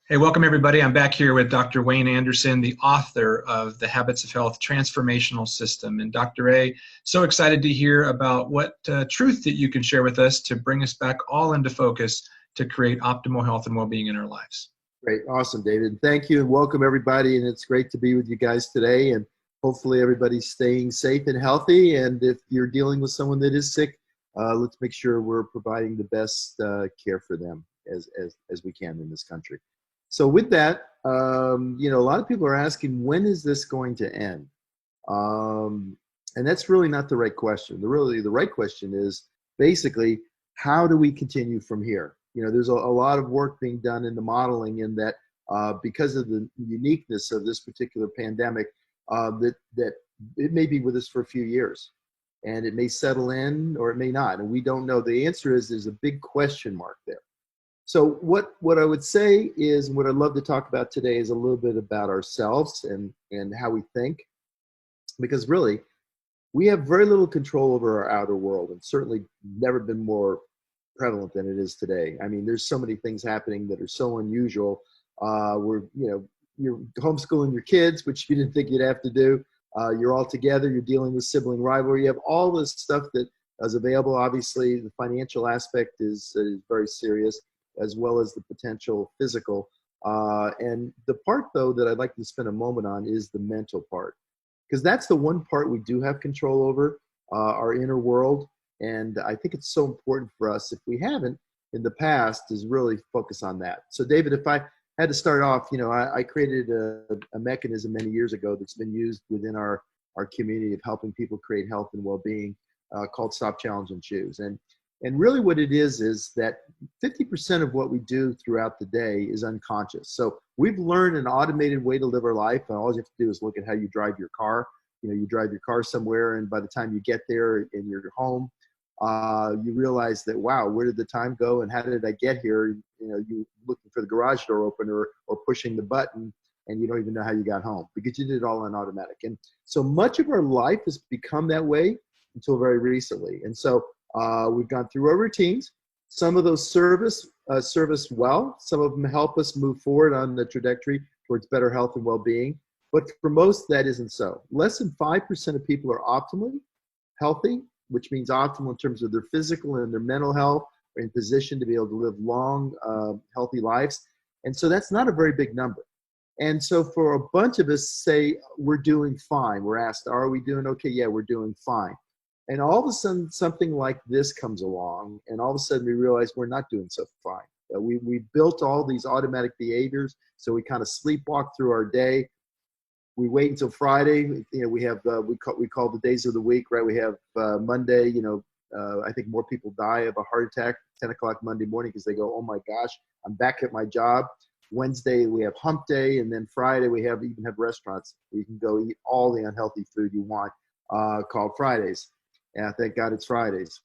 Hey, welcome everybody. I'm back here with Dr. Wayne Anderson, the author of The Habits of Health Transformational System. And Dr. A, so excited to hear about what truth that you can share with us to bring us back all into focus to create optimal health and well-being in our lives. Great. Awesome, David. Thank you and welcome everybody. And it's great to be with you guys today. And hopefully everybody's staying safe and healthy. And if you're dealing with someone that is sick, let's make sure we're providing the best care for them as we can in this country. So with that, a lot of people are asking, when is this going to end? And that's really not the right question. The right question is basically, how do we continue from here? There's a lot of work being done in the modeling in that because of the uniqueness of this particular pandemic, that it may be with us for a few years. And it may settle in or it may not. And we don't know. The answer is there's a big question mark there. So what I would say is, and what I'd love to talk about today is a little bit about ourselves and how we think. Because really, we have very little control over our outer world, and certainly never been more prevalent than it is today. I mean, there's so many things happening that are so unusual. You're homeschooling your kids, which you didn't think you'd have to do. You're all together. You're dealing with sibling rivalry. You have all this stuff that is available. Obviously, the financial aspect is very serious, as well as the potential physical. And the part, though, that I'd like to spend a moment on is the mental part, because that's the one part we do have control over, our inner world. And I think it's so important for us, if we haven't in the past, is really focus on that. So, David, if I had to start off, I created a mechanism many years ago that's been used within our community of helping people create health and well-being called Stop, Challenge, and Choose. And really what it is that 50% of what we do throughout the day is unconscious. So we've learned an automated way to live our life. And all you have to do is look at how you drive your car. You drive your car somewhere, and by the time you get there and you're home, you realize that, wow, where did the time go and how did I get here? You looking for the garage door opener or pushing the button, and you don't even know how you got home because you did it all on automatic. And so much of our life has become that way until very recently. And so we've gone through our routines. Some of those serve us well. Some of them help us move forward on the trajectory towards better health and well-being. But for most, that isn't so. Less than 5% of people are optimally healthy, which means optimal in terms of their physical and their mental health, are in position to be able to live long, healthy lives. And so that's not a very big number. And so for a bunch of us say we're doing fine, we're asked, are we doing okay? Yeah, we're doing fine. And all of a sudden, something like this comes along, and all of a sudden we realize we're not doing so fine. We built all these automatic behaviors, so we kind of sleepwalk through our day. We wait until Friday. We have we call the days of the week, right? We have Monday. I think more people die of a heart attack 10 o'clock Monday morning because they go, oh my gosh, I'm back at my job. Wednesday we have hump day, and then Friday we even have restaurants where you can go eat all the unhealthy food you want, called Fridays. And thank God it's Fridays.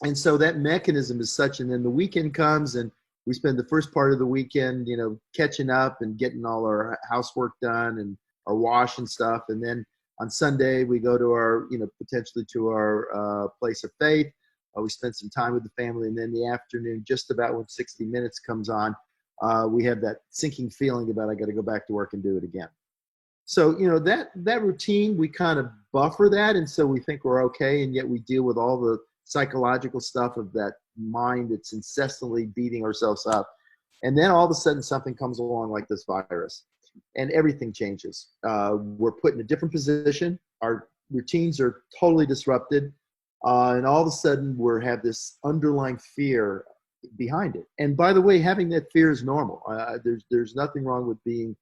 And so that mechanism is such, and then the weekend comes and we spend the first part of the weekend, catching up and getting all our housework done and our wash and stuff. And then on Sunday, we go to our, potentially to our place of faith. We spend some time with the family. And then the afternoon, just about when 60 Minutes comes on, we have that sinking feeling about I got to go back to work and do it again. So, that routine, we kind of buffer that. And so we think we're okay. And yet we deal with all the psychological stuff of that mind that's incessantly beating ourselves up. And then all of a sudden something comes along like this virus and everything changes. We're put in a different position. Our routines are totally disrupted. And all of a sudden we have this underlying fear behind it. And by the way, having that fear is normal. There's nothing wrong with being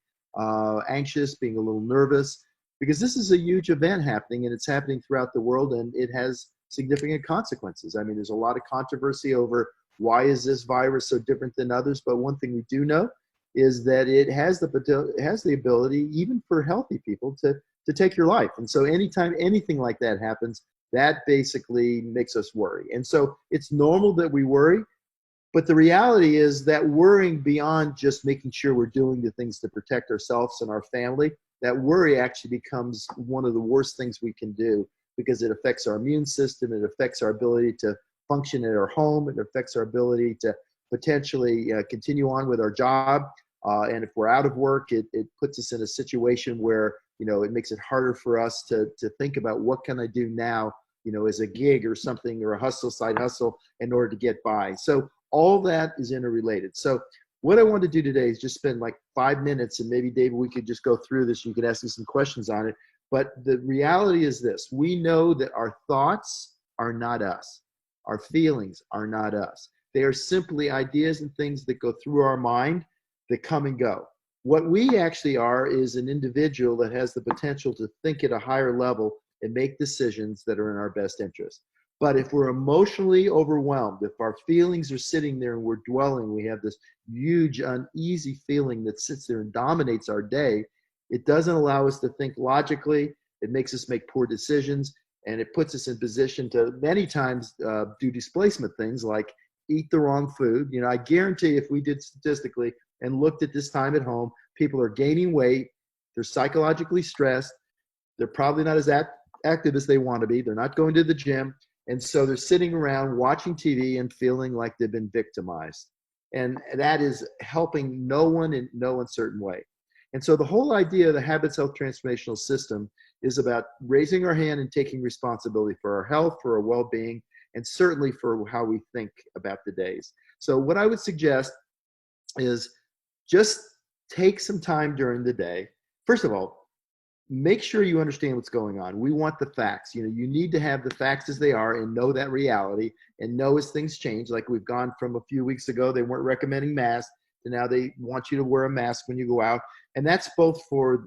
anxious, being a little nervous, because this is a huge event happening, and it's happening throughout the world, and it has significant consequences. I mean, there's a lot of controversy over why is this virus so different than others, but one thing we do know is that it has the ability, even for healthy people, to take your life. And so anytime anything like that happens, that basically makes us worry. And so it's normal that we worry. But the reality is that worrying beyond just making sure we're doing the things to protect ourselves and our family, that worry actually becomes one of the worst things we can do, because it affects our immune system, it affects our ability to function at our home, it affects our ability to potentially continue on with our job. And if we're out of work, it puts us in a situation where, it makes it harder for us to think about what can I do now, as a gig or something, or a side hustle in order to get by. So all that is interrelated. So what I want to do today is just spend like 5 minutes, and maybe David, we could just go through this. You could ask me some questions on it. But the reality is this: we know that our thoughts are not us. Our feelings are not us. They are simply ideas and things that go through our mind that come and go. What we actually are is an individual that has the potential to think at a higher level and make decisions that are in our best interest. But if we're emotionally overwhelmed, if our feelings are sitting there and we're dwelling, we have this huge uneasy feeling that sits there and dominates our day, it doesn't allow us to think logically. It makes us make poor decisions, and it puts us in position to many times do displacement things like eat the wrong food. I guarantee if we did statistically and looked at this time at home, people are gaining weight, they're psychologically stressed, they're probably not as active as they want to be, they're not going to the gym, and so they're sitting around watching TV and feeling like they've been victimized. And that is helping no one in no uncertain way. And so the whole idea of the Habits Health Transformational System is about raising our hand and taking responsibility for our health, for our well-being, and certainly for how we think about the days. So what I would suggest is just take some time during the day. First of all, make sure you understand what's going on. We want the facts. You need to have the facts as they are and know that reality, and know as things change. Like we've gone from a few weeks ago, they weren't recommending masks, to now they want you to wear a mask when you go out. And that's both for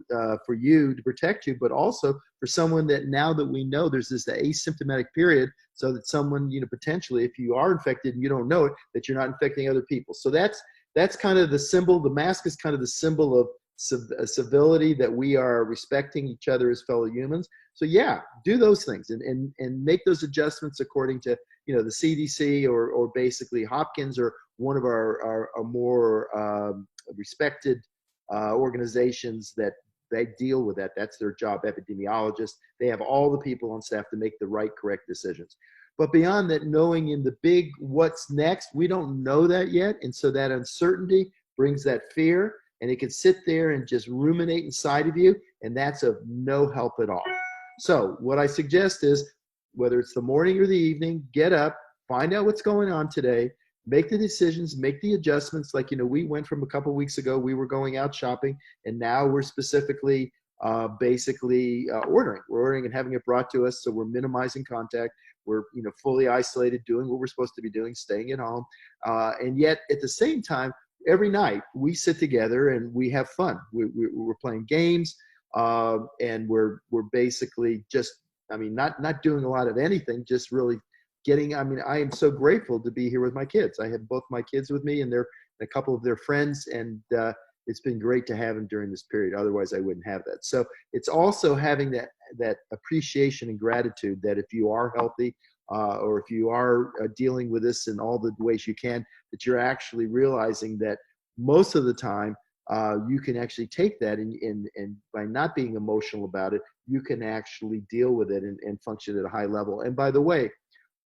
you to protect you, but also for someone that now that we know there's this asymptomatic period, so that someone, potentially, if you are infected and you don't know it, that you're not infecting other people. So that's kind of the symbol. The mask is kind of the symbol of civility, that we are respecting each other as fellow humans. So yeah, do those things and make those adjustments according to, the CDC or basically Hopkins or one of our more respected organizations that they deal with that. That's their job, epidemiologists. They have all the people on staff to make the right, correct decisions. But beyond that, knowing in the big what's next, we don't know that yet. And so that uncertainty brings that fear, and it can sit there and just ruminate inside of you, and that's of no help at all. So what I suggest is, whether it's the morning or the evening, get up, find out what's going on today, make the decisions, make the adjustments. Like, we went from a couple of weeks ago, we were going out shopping, and now we're specifically ordering. We're ordering and having it brought to us, so we're minimizing contact. We're fully isolated, doing what we're supposed to be doing, staying at home. And yet at the same time, every night we sit together and we have fun. We're playing games, and we're basically just, not doing a lot of anything, just really getting, I am so grateful to be here with my kids. I have both my kids with me and a couple of their friends, and it's been great to have them during this period. Otherwise I wouldn't have that. So it's also having that appreciation and gratitude that if you are healthy, or if you are dealing with this in all the ways you can, that you're actually realizing that most of the time you can actually take that and by not being emotional about it, you can actually deal with it and function at a high level. And by the way,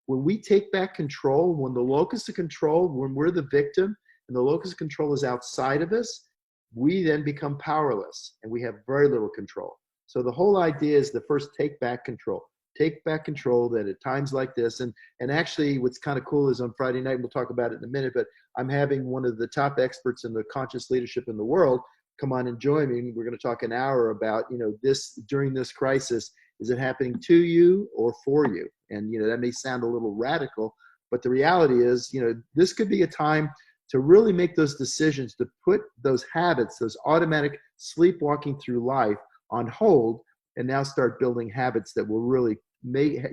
when we take back control, when the locus of control, when we're the victim and the locus of control is outside of us, we then become powerless and we have very little control. So the whole idea is to first take back control. Take back control, that at times like this, and actually what's kind of cool is on Friday night, we'll talk about it in a minute, but I'm having one of the top experts in the conscious leadership in the world come on and join me. We're going to talk an hour about, this during this crisis, is it happening to you or for you? And, that may sound a little radical, but the reality is, this could be a time to really make those decisions, to put those habits, those automatic sleepwalking through life on hold, and now start building habits that will really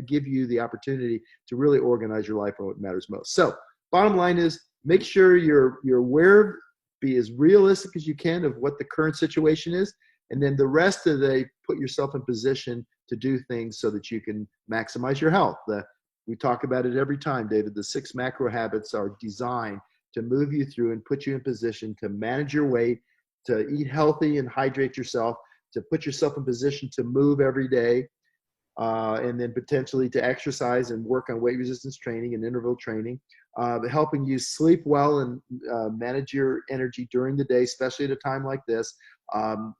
give you the opportunity to really organize your life on what matters most. So bottom line is, make sure you're aware, be as realistic as you can of what the current situation is, and then the rest of the day, put yourself in position to do things so that you can maximize your health. We talk about it every time, David. The 6 macro habits are designed to move you through and put you in position to manage your weight, to eat healthy and hydrate yourself, to put yourself in position to move every day, and then potentially to exercise and work on weight resistance training and interval training, helping you sleep well and manage your energy during the day, especially at a time like this,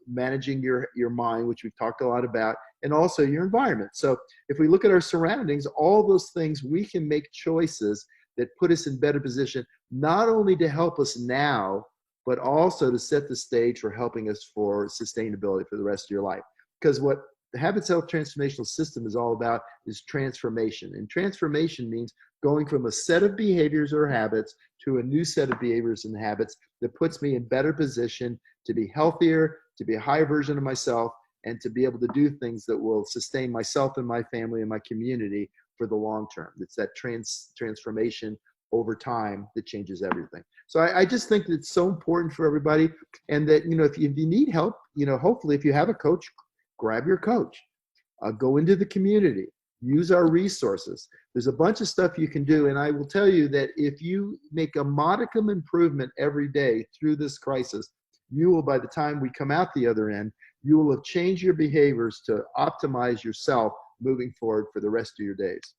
managing your mind, which we've talked a lot about, and also your environment. So if we look at our surroundings, all those things, we can make choices that put us in better position, not only to help us now, but also to set the stage for helping us for sustainability for the rest of your life. Because what the Habits Health Transformational System is all about is transformation. And transformation means going from a set of behaviors or habits to a new set of behaviors and habits that puts me in better position to be healthier, to be a higher version of myself, and to be able to do things that will sustain myself and my family and my community for the long term. It's that transformation over time that changes everything. So I just think that it's so important for everybody, and that, if you need help, hopefully if you have a coach, grab your coach, go into the community, use our resources. There's a bunch of stuff you can do. And I will tell you that if you make a modicum improvement every day through this crisis, you will, by the time we come out the other end, you will have changed your behaviors to optimize yourself moving forward for the rest of your days.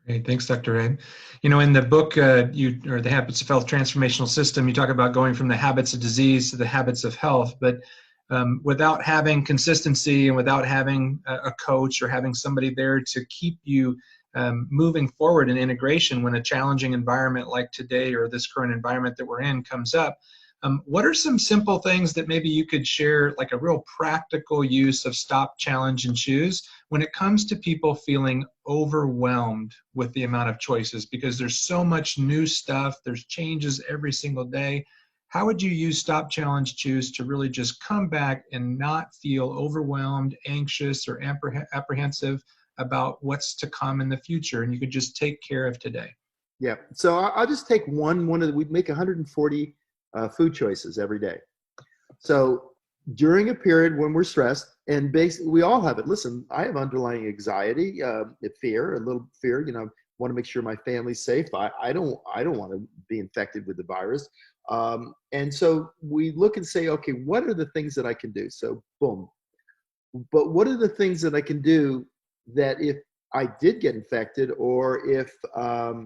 Great. Thanks, Dr. Ray. In the book, or the Habits of Health Transformational System, you talk about going from the habits of disease to the habits of health, but without having consistency and without having a coach or having somebody there to keep you moving forward in integration when a challenging environment like today or this current environment that we're in comes up, what are some simple things that maybe you could share, like a real practical use of stop, challenge, and choose when it comes to people feeling overwhelmed with the amount of choices? Because there's so much new stuff, there's changes every single day. How would you use stop, challenge, choose to really just come back and not feel overwhelmed, anxious, or apprehensive about what's to come in the future, and you could just take care of today? Yeah. So I'll just take we make 140 food choices every day. So during a period when we're stressed, and basically we all have it. Listen, I have underlying anxiety, fear, a little fear. Want to make sure my family's safe. I don't want to be infected with the virus. And so we look and say, okay, what are the things that I can do? So boom. But what are the things that I can do that if I did get infected, or if I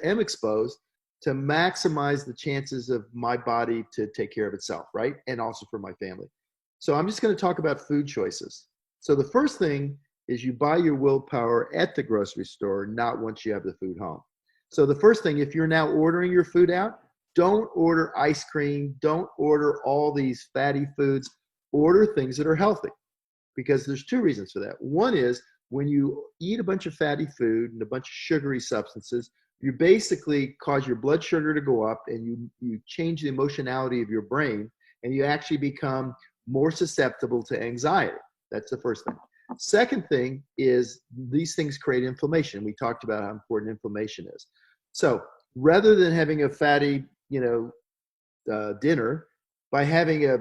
am exposed, to maximize the chances of my body to take care of itself, right? And also for my family. So I'm just going to talk about food choices. So the first thing is you buy your willpower at the grocery store, not once you have the food home. So the first thing, if you're now ordering your food out, don't order ice cream, don't order all these fatty foods, order things that are healthy, because there's two reasons for that. One is when you eat a bunch of fatty food and a bunch of sugary substances, you basically cause your blood sugar to go up, and you change the emotionality of your brain, and you actually become more susceptible to anxiety. That's the first thing. Second thing is these things create inflammation. We talked about how important inflammation is. So rather than having a fatty, dinner, by having a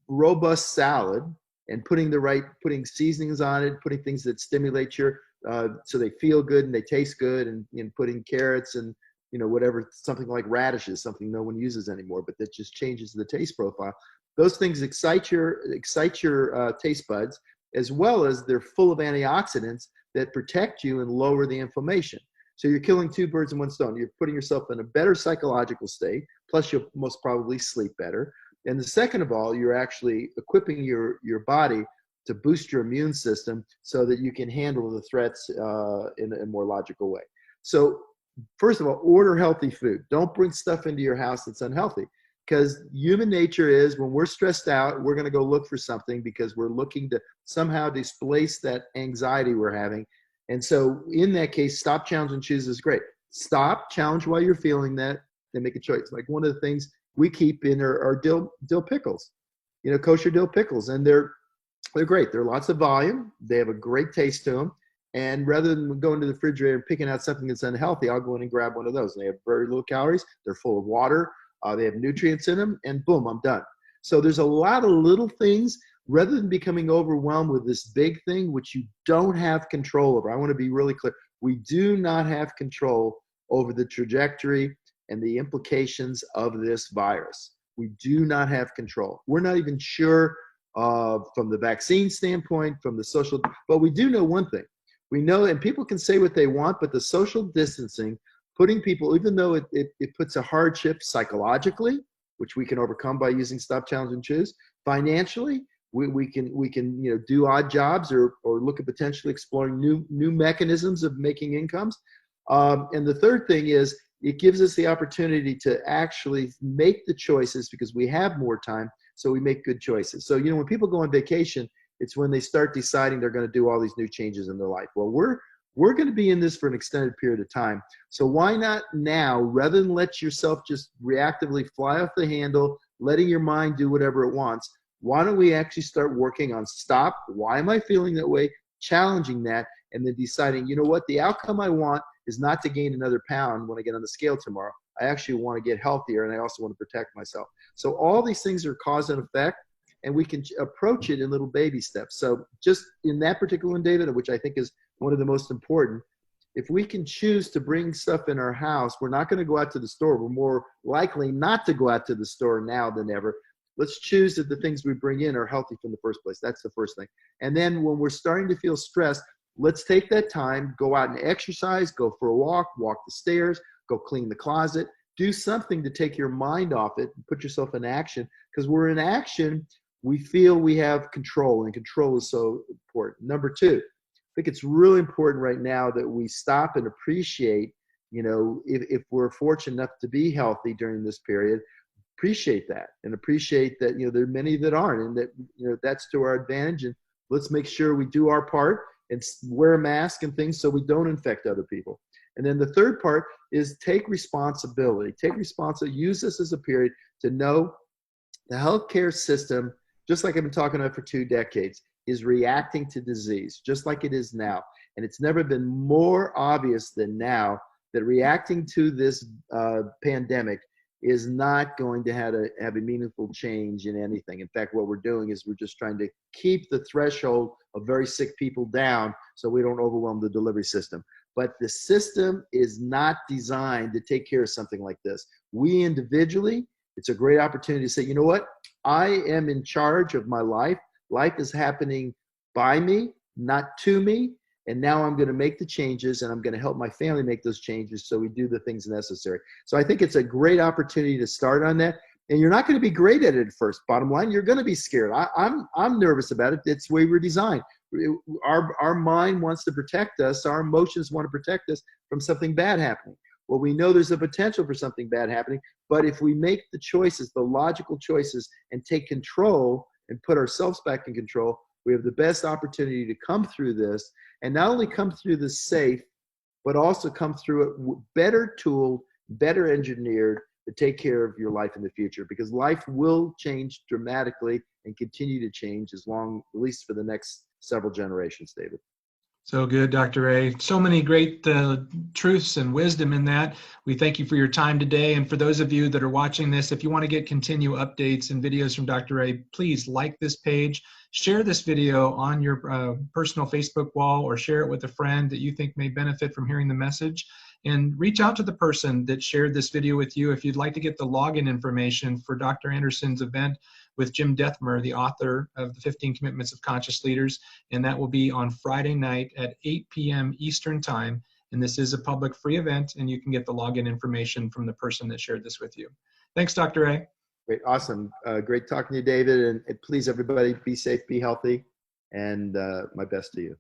robust salad and putting seasonings on it, putting things that stimulate your so they feel good and they taste good, and putting carrots and whatever, something like radishes, something no one uses anymore, but that just changes the taste profile. Those things excite your taste buds, as well as they're full of antioxidants that protect you and lower the inflammation. So you're killing two birds in one stone. You're putting yourself in a better psychological state, plus you'll most probably sleep better. And the second of all, you're actually equipping your body to boost your immune system so that you can handle the threats in a more logical way. So first of all, order healthy food. Don't bring stuff into your house that's unhealthy, because human nature is, when we're stressed out, we're going to go look for something because we're looking to somehow displace that anxiety we're having. And so in that case, stop, challenge, and choose is great. Stop, challenge while you're feeling that, then make a choice. Like one of the things we keep in are dill pickles, kosher dill pickles. And they're great. They're lots of volume. They have a great taste to them. And rather than going to the refrigerator and picking out something that's unhealthy, I'll go in and grab one of those. And they have very little calories. They're full of water. They have nutrients in them, and boom, I'm done. So there's a lot of little things, rather than becoming overwhelmed with this big thing, which you don't have control over. I want to be really clear. We do not have control over the trajectory and the implications of this virus. We do not have control. We're not even sure from the vaccine standpoint, from the social. But we do know one thing. We know, and people can say what they want, but the social distancing, putting people, even though it puts a hardship psychologically, which we can overcome by using Stop, Challenge, and Choose, financially, we can do odd jobs or look at potentially exploring new mechanisms of making incomes. And the third thing is it gives us the opportunity to actually make the choices because we have more time, so we make good choices. So when people go on vacation, it's when they start deciding they're going to do all these new changes in their life. Well, we're going to be in this for an extended period of time. So why not now, rather than let yourself just reactively fly off the handle, letting your mind do whatever it wants, why don't we actually start working on stop, why am I feeling that way, challenging that, and then deciding, you know what, the outcome I want is not to gain another pound when I get on the scale tomorrow. I actually want to get healthier, and I also want to protect myself. So all these things are cause and effect, and we can approach it in little baby steps. So just in that particular one, David, which I think is one of the most important, if we can choose to bring stuff in our house, we're not going to go out to the store. We're more likely not to go out to the store now than ever. Let's choose that the things we bring in are healthy from the first place. That's the first thing. And then when we're starting to feel stressed, let's take that time, go out and exercise, go for a walk the stairs, go clean the closet, do something to take your mind off it and put yourself in action. Because we're in action, we feel we have control, and control is so important. Number two, I think it's really important right now that we stop and appreciate, if we're fortunate enough to be healthy during this period, appreciate that and appreciate that, there are many that aren't, and that, that's to our advantage. And let's make sure we do our part and wear a mask and things so we don't infect other people. And then the third part is take responsibility. Use this as a period to know the healthcare system, just like I've been talking about for 2 decades, is reacting to disease, just like it is now. And it's never been more obvious than now that reacting to this pandemic is not going to have a meaningful change in anything. In fact, what we're doing is we're just trying to keep the threshold of very sick people down so we don't overwhelm the delivery system. But the system is not designed to take care of something like this. We individually, it's a great opportunity to say, you know what? I am in charge of my life. Life is happening by me, not to me. And now I'm going to make the changes, and I'm going to help my family make those changes so we do the things necessary. So I think it's a great opportunity to start on that. And you're not going to be great at it at first. Bottom line, you're going to be scared. I'm nervous about it. It's the way we're designed. Our mind wants to protect us. Our emotions want to protect us from something bad happening. Well, we know there's a potential for something bad happening, but if we make the choices, the logical choices, and take control and put ourselves back in control, we have the best opportunity to come through this, and not only come through this safe, but also come through it better tooled, better engineered to take care of your life in the future, because life will change dramatically and continue to change at least for the next several generations, David. So good, Dr. A. So many great truths and wisdom in that. We thank you for your time today. And for those of you that are watching this, if you want to get continued updates and videos from Dr. A, please like this page, share this video on your personal Facebook wall, or share it with a friend that you think may benefit from hearing the message. And reach out to the person that shared this video with you if you'd like to get the login information for Dr. Anderson's event with Jim Dethmer, the author of the 15 Commitments of Conscious Leaders. And that will be on Friday night at 8 p.m. Eastern Time. And this is a public free event, and you can get the login information from the person that shared this with you. Thanks, Dr. A. Great, awesome. Great talking to you, David. And please, everybody, be safe, be healthy, and my best to you.